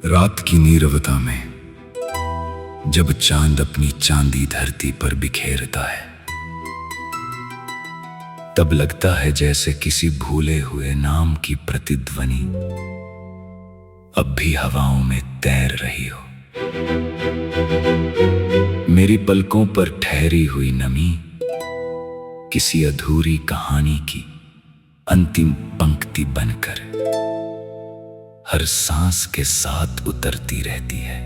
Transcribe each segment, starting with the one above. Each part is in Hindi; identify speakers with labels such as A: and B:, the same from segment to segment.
A: रात की नीरवता में जब चांद अपनी चांदी धरती पर बिखेरता है, तब लगता है जैसे किसी भूले हुए नाम की प्रतिध्वनि अब भी हवाओं में तैर रही हो। मेरी पलकों पर ठहरी हुई नमी किसी अधूरी कहानी की अंतिम पंक्ति बनकर हर सांस के साथ उतरती रहती है।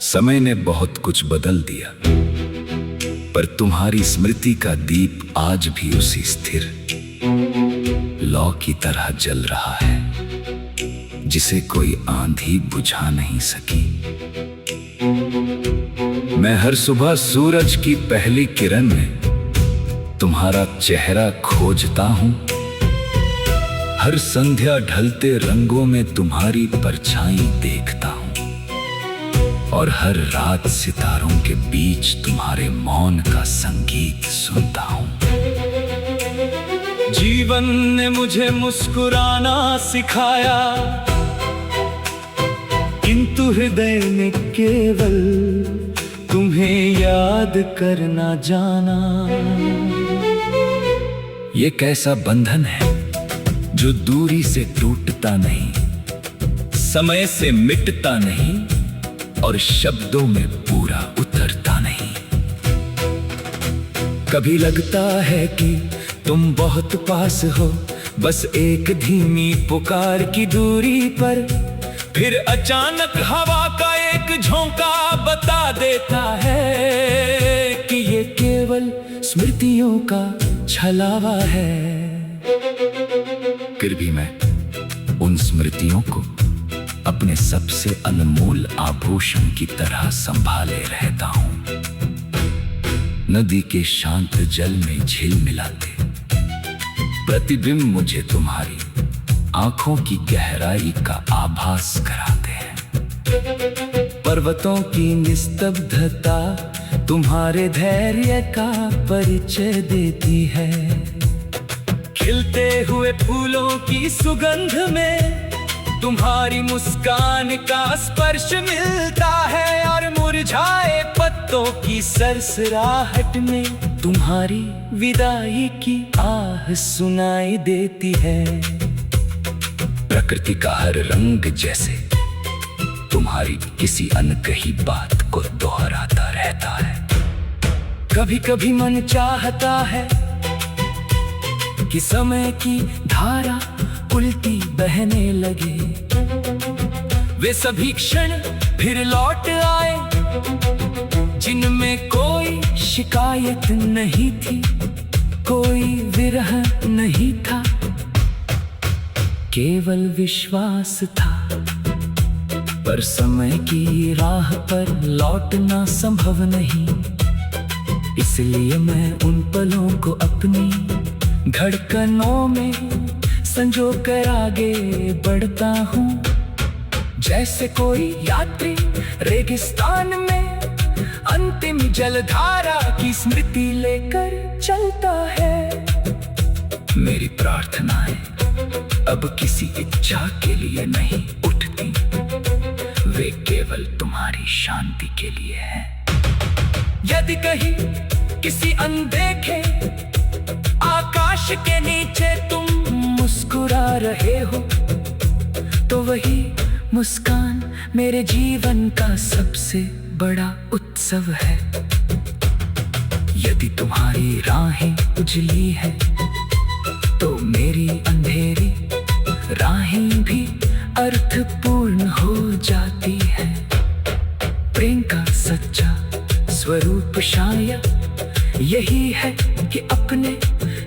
A: समय ने बहुत कुछ बदल दिया, पर तुम्हारी स्मृति का दीप आज भी उसी स्थिर लौ की तरह जल रहा है, जिसे कोई आंधी बुझा नहीं सकी। मैं हर सुबह सूरज की पहली किरण में तुम्हारा चेहरा खोजता हूं, हर संध्या ढलते रंगों में तुम्हारी परछाई देखता हूं, और हर रात सितारों के बीच तुम्हारे मौन का संगीत सुनता हूं।
B: जीवन ने मुझे मुस्कुराना सिखाया, किंतु हृदय ने केवल तुम्हें याद करना जाना।
A: ये कैसा बंधन है जो दूरी से टूटता नहीं, समय से मिटता नहीं और शब्दों में पूरा उतरता नहीं। कभी लगता है कि तुम बहुत पास हो, बस एक धीमी पुकार की दूरी पर,
B: फिर अचानक हवा का एक झोंका बता देता है
A: कि ये केवल स्मृतियों का छलावा है। फिर भी मैं उन स्मृतियों को अपने सबसे अनमोल आभूषण की तरह संभाले रहता हूं। नदी के शांत जल में झिलमिलाते प्रतिबिंब मुझे तुम्हारी आंखों की गहराई का आभास कराते हैं। पर्वतों की निस्तब्धता तुम्हारे धैर्य का परिचय देती है।
B: खिलते हुए फूलों की सुगंध में तुम्हारी मुस्कान का स्पर्श मिलता है, और मुरझाए पत्तों की सरसराहट में
A: तुम्हारी
B: विदाई की आह सुनाई देती है।
A: प्रकृति का हर रंग जैसे तुम्हारी किसी अनकही बात को दोहराता रहता है।
B: कभी कभी मन चाहता है कि समय की धारा उल्टी बहने लगे, वे सभी क्षण फिर लौट आए जिनमें कोई शिकायत नहीं थी, कोई विरह नहीं था, केवल विश्वास था। पर समय की राह पर लौटना संभव नहीं, इसलिए मैं उन पलों को अपनी धड़कनों में संजो कर आगे बढ़ता हूँ। जैसे कोई यात्री रेगिस्तान में अंतिम जलधारा की स्मृति लेकर चलता है।
A: मेरी प्रार्थनाएं अब किसी इच्छा के लिए नहीं उठती, वे केवल तुम्हारी शांति के लिए हैं।
B: यदि कहीं किसी अनदेखे आकाश के नीचे तुम मुस्कुरा रहे हो, तो वही मुस्कान मेरे जीवन का सबसे बड़ा उत्सव है।
A: यदि तुम्हारी राहें उजली है, तो मेरी अंधेरी राहें भी अर्थपूर्ण हो जाती है। प्रेम का सच्चा स्वरूप शायद यही है कि अपने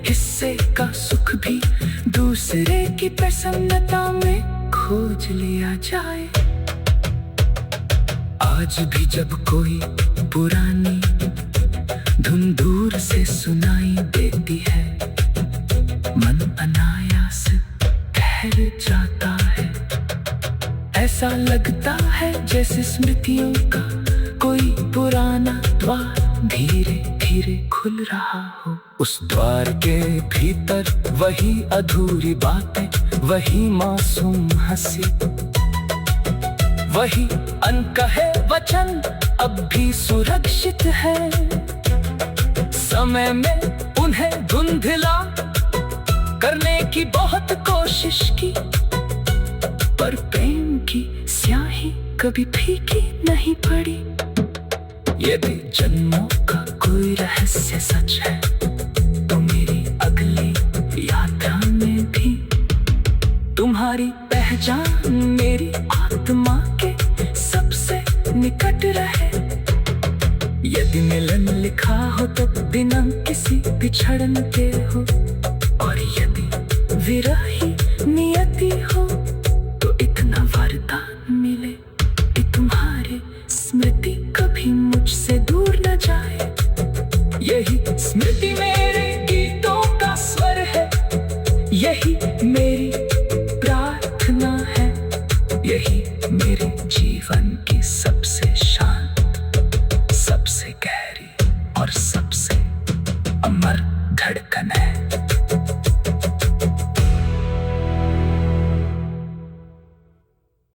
A: हिस्से का सुख भी दूसरे की प्रसन्नता में खोज लिया जाए। आज भी जब कोई पुरानी धुन दूर से सुनाई देती है, मन अनायास ठहर जाता है। ऐसा लगता है जैसे स्मृतियों का कोई पुराना द्वार धीरे धीरे खुल रहा हो।
B: उस द्वार के भीतर वही अधूरी बातें, वही मासूम हंसी, वही अनकहे वचन अब भी सुरक्षित है। समय में उन्हें धुंधला करने की बहुत कोशिश की, पर प्रेम की स्याही कभी फीकी नहीं पड़ी। यदि जन्मों का कोई रहस्य सच है तो मेरी अगली यात्रा में भी तुम्हारी पहचान मेरी आत्मा के सबसे निकट रहे। यदि मिलन लिखा हो तो दिनांक किसी बिछड़न के हो, और यदि विरही नियति हो तो इतना वरदान मिले कि तुम्हारी स्मृति कभी मुझसे दूर न जाए। यही स्मृति मेरे गीतों का स्वर है, यही मेरी प्रार्थना है, यही मेरे जीवन की सबसे शांत, सबसे गहरी और सबसे अमर धड़कन है।